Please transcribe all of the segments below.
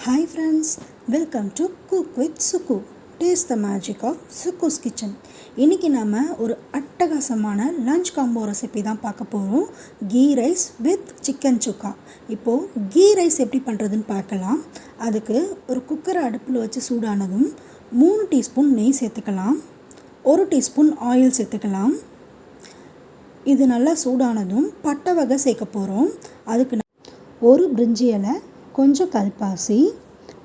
Hi friends, welcome to Cook with Suku. Taste the magic of Suku's Kitchen. இன்றைக்கி நாம் ஒரு அட்டகாசமான lunch combo recipe தான் பார்க்க போகிறோம். கீ ரைஸ் வித் சிக்கன் சுக்கா. இப்போது கீ ரைஸ் எப்படி பண்ணுறதுன்னு பார்க்கலாம். அதுக்கு ஒரு குக்கரை அடுப்பில் வச்சு சூடானதும் 3 டீஸ்பூன் நெய் சேர்த்துக்கலாம், 1 டீஸ்பூன் ஆயில் சேர்த்துக்கலாம். இது நல்லா சூடானதும் பட்டை வகை சேர்க்க போகிறோம். அதுக்கு ஒரு பிரிஞ்சி இலை, கொஞ்சம் கல்பாசி,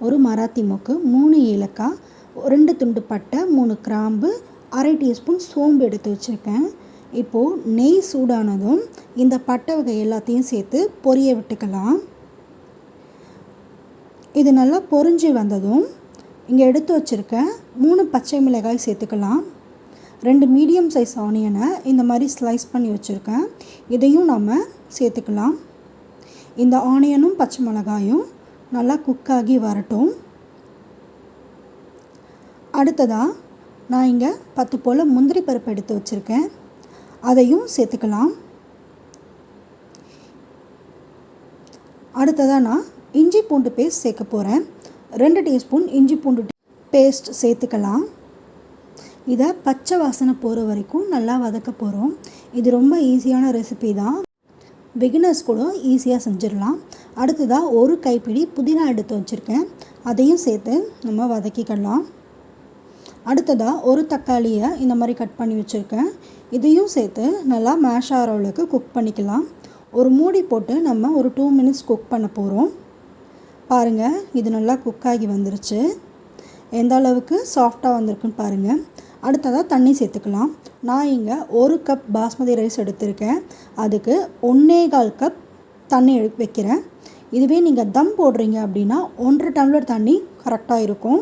ஒரு மராத்தி மொக்கு, 3 ஏலக்காய், 2 துண்டு பட்டை, 3 கிராம்பு, அரை டீஸ்பூன் சோம்பு எடுத்து வச்சுருக்கேன். இப்போது நெய் சூடானதும் இந்த பட்டை வகை எல்லாத்தையும் சேர்த்து பொரிய விட்டுக்கலாம். இது நல்லா பொரிஞ்சு வந்ததும் இங்கே எடுத்து வச்சுருக்க 3 பச்சை மிளகாய் சேர்த்துக்கலாம். 2 மீடியம் சைஸ் ஆனியனை இந்த மாதிரி ஸ்லைஸ் பண்ணி வச்சுருக்கேன், இதையும் நம்ம சேர்த்துக்கலாம். இந்த ஆனியனும் பச்சை மிளகாயும் நல்லா குக்காகி வரட்டும். அடுத்ததாக நான் இங்கே 10 போல் முந்திரி பருப்பு எடுத்து வச்சுருக்கேன், அதையும் சேர்த்துக்கலாம். அடுத்ததாக நான் இஞ்சி பூண்டு பேஸ்ட் சேர்க்க போகிறேன். 2 டீஸ்பூன் இஞ்சி பூண்டு பேஸ்ட் சேர்த்துக்கலாம். இதை பச்சை வாசனை போகிற வரைக்கும் நல்லா வதக்க போகிறோம். இது ரொம்ப ஈஸியான ரெசிபி தான், பிகினர்ஸ் கூட ஈஸியாக செஞ்சிடலாம். அடுத்ததாக ஒரு கைப்பிடி புதினா எடுத்து வச்சுருக்கேன், அதையும் சேர்த்து நம்ம வதக்கிக்கலாம். அடுத்ததாக ஒரு தக்காளியை இந்த மாதிரி கட் பண்ணி வச்சுருக்கேன், இதையும் சேர்த்து நல்லா மேஷ் ஆகிற அளவுக்கு குக் பண்ணிக்கலாம். ஒரு மூடி போட்டு நம்ம ஒரு 2 மினிட்ஸ் குக் பண்ண போகிறோம். பாருங்கள், இது நல்லா குக்காகி வந்துருச்சு. எந்த அளவுக்கு சாஃப்டாக வந்திருக்குன்னு பாருங்கள். அடுத்ததாக தண்ணி சேர்த்துக்கலாம். நான் இங்கே 1 கப் பாஸ்மதி ரைஸ் எடுத்திருக்கேன், அதுக்கு 1.25 கப் தண்ணி வைக்கிறேன். இதுவே நீங்கள் தம் போடுறீங்க அப்படின்னா 1.5 டம்ளர் தண்ணி கரெக்டாக இருக்கும்.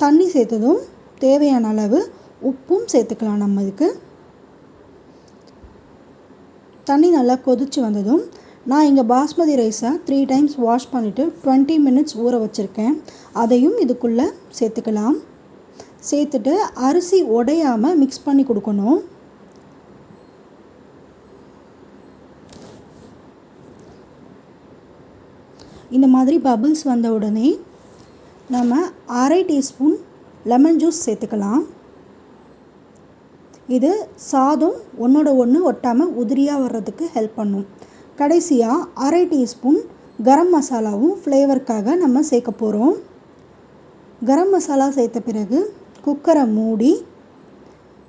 தண்ணி சேர்த்ததும் தேவையான அளவு உப்பும் சேர்த்துக்கலாம். நம்ம இதுக்கு தண்ணி நல்லா கொதித்து வந்ததும் நான் இங்கே பாஸ்மதி ரைஸை 3 டைம்ஸ் வாஷ் பண்ணிவிட்டு 20 மினிட்ஸ் ஊற வச்சுருக்கேன், அதையும் இதுக்குள்ளே சேர்த்துக்கலாம். சேர்த்துட்டு அரிசி உடையாமல் மிக்ஸ் பண்ணி கொடுக்கணும். இந்த மாதிரி பபிள்ஸ் வந்த உடனே நம்ம அரை டீஸ்பூன் லெமன் ஜூஸ் சேர்த்துக்கலாம். இது சாதம் ஒன்றோட ஒன்று ஒட்டாமல் உதிரியாக வர்றதுக்கு ஹெல்ப் பண்ணும். கடைசியாக அரை டீஸ்பூன் கரம் மசாலாவும் ஃப்ளேவருக்காக நம்ம சேர்க்க போகிறோம். கரம் மசாலா சேர்த்த பிறகு குக்கரை மூடி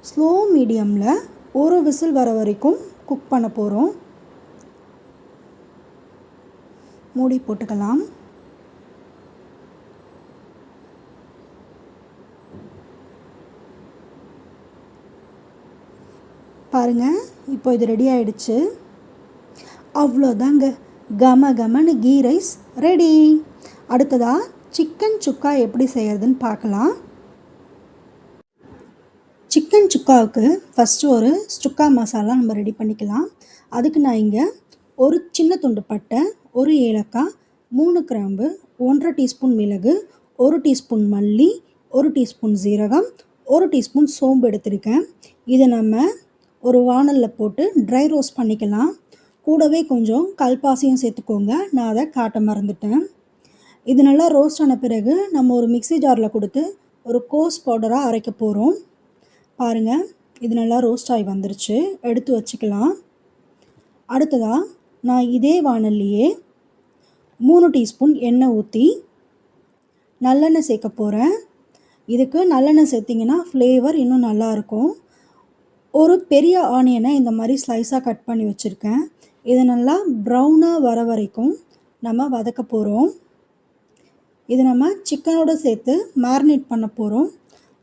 ஸ்லோ மீடியமில் ஒரு விசில் வர வரைக்கும் குக் பண்ண போகிறோம். மூடி போட்டுக்கலாம். பாருங்கள், இப்போ இது ரெடி ஆகிடுச்சு. அவ்வளோதாங்க, கம கமன்னு கீ ரைஸ் ரெடி. அடுத்ததாக சிக்கன் சுக்கா எப்படி செய்கிறதுன்னு பார்க்கலாம். சிக்கன் சுக்காவுக்கு ஃபஸ்ட்டு ஒரு சுக்கா மசாலா நம்ம ரெடி பண்ணிக்கலாம். அதுக்கு நான் இங்கே ஒரு சின்ன துண்டு பட்டை, 1 ஏலக்காய், 3 கிராம்பு, 1.5 டீஸ்பூன் மிளகு, 1 டீஸ்பூன் மல்லி, 1 டீஸ்பூன் சீரகம், 1 டீஸ்பூன் சோம்பு எடுத்திருக்கேன். இதை நம்ம ஒரு வாணலில் போட்டு ட்ரை ரோஸ்ட் பண்ணிக்கலாம். கூடவே கொஞ்சம் கல்பாசியும் சேர்த்துக்கோங்க, நான் அதை காட்ட மறந்துட்டேன். இது நல்லா ரோஸ்ட் ஆன பிறகு நம்ம ஒரு மிக்ஸி ஜாரில் கொடுத்து ஒரு கோஸ் பவுடராக அரைக்க போகிறோம். பாருங்கள், இது நல்லா ரோஸ்ட் ஆகி வந்துருச்சு, எடுத்து வச்சுக்கலாம். அடுத்ததாக நான் இதே வாணல்லையே 3 டீஸ்பூன் எண்ணெய் ஊற்றி நல்லெண்ணெய் சேர்க்க போகிறேன். இதுக்கு நல்லெண்ணெய் சேர்த்திங்கன்னா ஃப்ளேவர் இன்னும் நல்லாயிருக்கும். ஒரு பெரிய ஆனியனை இந்த மாதிரி ஸ்லைஸாக கட் பண்ணி வச்சுருக்கேன், இதை நல்லா ப்ரௌனாக வர வரைக்கும் நம்ம வதக்க போகிறோம். இது நம்ம சிக்கனோடு சேர்த்து மேரினேட் பண்ண போகிறோம்,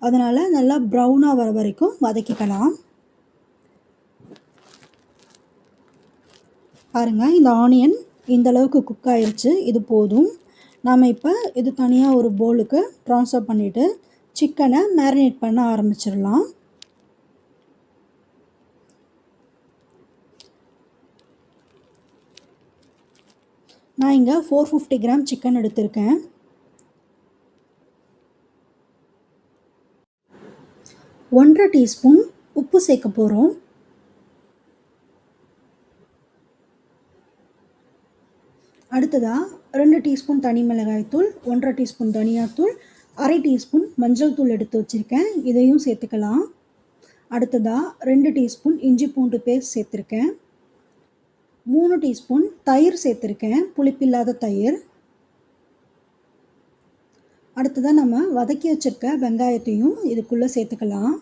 அதனால் நல்லா ப்ரௌனாக வர வரைக்கும் வதக்கிக்கலாம். பாருங்கள், இந்த ஆனியன் இந்த அளவுக்கு குக் ஆயிடுச்சு, இது போதும். நாம் இப்போ இது தனியாக ஒரு பவுலுக்கு ட்ரான்ஸ்ஃபர் பண்ணிவிட்டு சிக்கனை மேரினேட் பண்ண ஆரம்பிச்சிடலாம். நான் இங்கே 450 கிராம் சிக்கன் எடுத்திருக்கேன். 1.5 டீஸ்பூன் உப்பு சேர்க்க போகிறோம். அடுத்ததாக 2 டீஸ்பூன் தனி மிளகாய்த்தூள், 1 1/2 டீஸ்பூன் தனியாத்தூள், 1/2 டீஸ்பூன் மஞ்சள் தூள் எடுத்து வச்சுருக்கேன். இதையும் சேர்த்துக்கலாம். அடுத்ததாக 2 டீஸ்பூன் இஞ்சி பூண்டு பேஸ்ட் சேர்த்துருக்கேன். 3 டீஸ்பூன் தயிர் சேர்த்துருக்கேன், புளிப்பில்லாத தயிர். அடுத்ததாக நம்ம வதக்கி வச்சுருக்க வெங்காயத்தையும் இதுக்குள்ளே சேர்த்துக்கலாம்.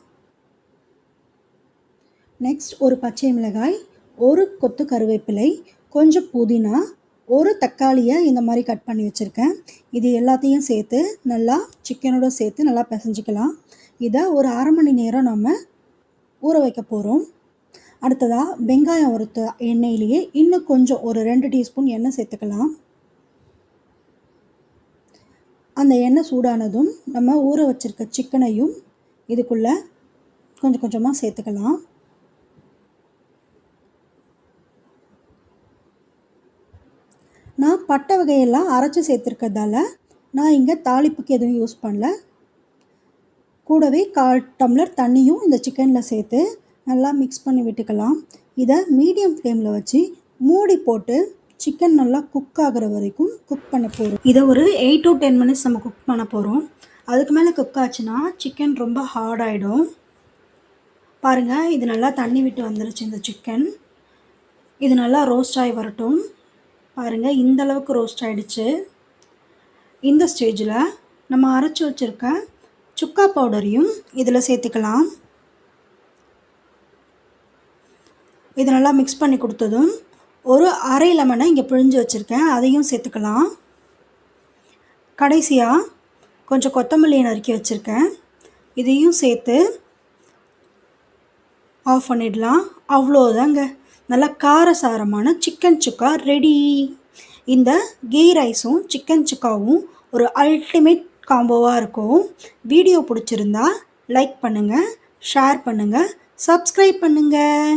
நெக்ஸ்ட் ஒரு பச்சை மிளகாய், ஒரு கொத்து கருவேப்பிலை, கொஞ்சம் புதினா, ஒரு தக்காளியை இந்த மாதிரி கட் பண்ணி வச்சுருக்கேன். இது எல்லாத்தையும் சேர்த்து நல்லா சிக்கனோட சேர்த்து நல்லா பிசைஞ்சிக்கலாம். இதை ஒரு 1/2 மணி நேரம் நம்ம ஊற வைக்க போகிறோம். அடுத்ததாக வெங்காயம் வறுத்த எண்ணெயிலேயே இன்னும் கொஞ்சம் ஒரு 2 டீஸ்பூன் எண்ணெய் சேர்த்துக்கலாம். அந்த எண்ணெய் சூடானதும் நம்ம ஊற வச்சுருக்க சிக்கனையும் இதுக்குள்ளே கொஞ்சம் கொஞ்சமாக சேர்த்துக்கலாம். நான் பட்டை வகையெல்லாம் அரைச்சி சேர்த்துருக்கிறதால நான் இங்கே தாளிப்புக்கு எதுவும் யூஸ் பண்ணல. கூடவே 1/4 டம்ளர் தண்ணியும் இந்த சிக்கனில் சேர்த்து நல்லா மிக்ஸ் பண்ணி விட்டுக்கலாம். இதை மீடியம் ஃப்ளேமில் வச்சு மூடி போட்டு சிக்கன் நல்லா குக் ஆகிற வரைக்கும் குக் பண்ண போகிறோம். இதை ஒரு 8 to 10 மினிட்ஸ் நம்ம குக் பண்ண போகிறோம். அதுக்கு மேலே குக் ஆச்சுன்னா சிக்கன் ரொம்ப ஹார்ட் ஆகிடும். பாருங்கள், இது நல்லா தண்ணி விட்டு வந்துருச்சு இந்த சிக்கன். இது நல்லா ரோஸ்ட் ஆகி வரட்டும். பாருங்கள், இந்த அளவுக்கு ரோஸ்ட் ஆகிடுச்சு. இந்த ஸ்டேஜில் நம்ம அரைச்சி வச்சுருக்க சுக்கா பவுடரையும் இதில் சேர்த்துக்கலாம். இது நல்லா மிக்ஸ் பண்ணி கொடுத்ததும் ஒரு 1/2 லெமனை இங்கே பிழிஞ்சு வச்சுருக்கேன், அதையும் சேர்த்துக்கலாம். கடைசியாக கொஞ்சம் கொத்தமல்லியை நறுக்கி வச்சுருக்கேன், இதையும் சேர்த்து ஆஃப் பண்ணிடலாம். அவ்வளோதாங்க, நல்லா காரசாரமான சிக்கன் சுக்கா ரெடி. இந்த கீ ரைஸும் சிக்கன் சுக்காவும் ஒரு அல்டிமேட் காம்போவாக இருக்கும். வீடியோ பிடிச்சிருந்தா லைக் பண்ணுங்கள், ஷேர் பண்ணுங்கள், சப்ஸ்கிரைப் பண்ணுங்கள்.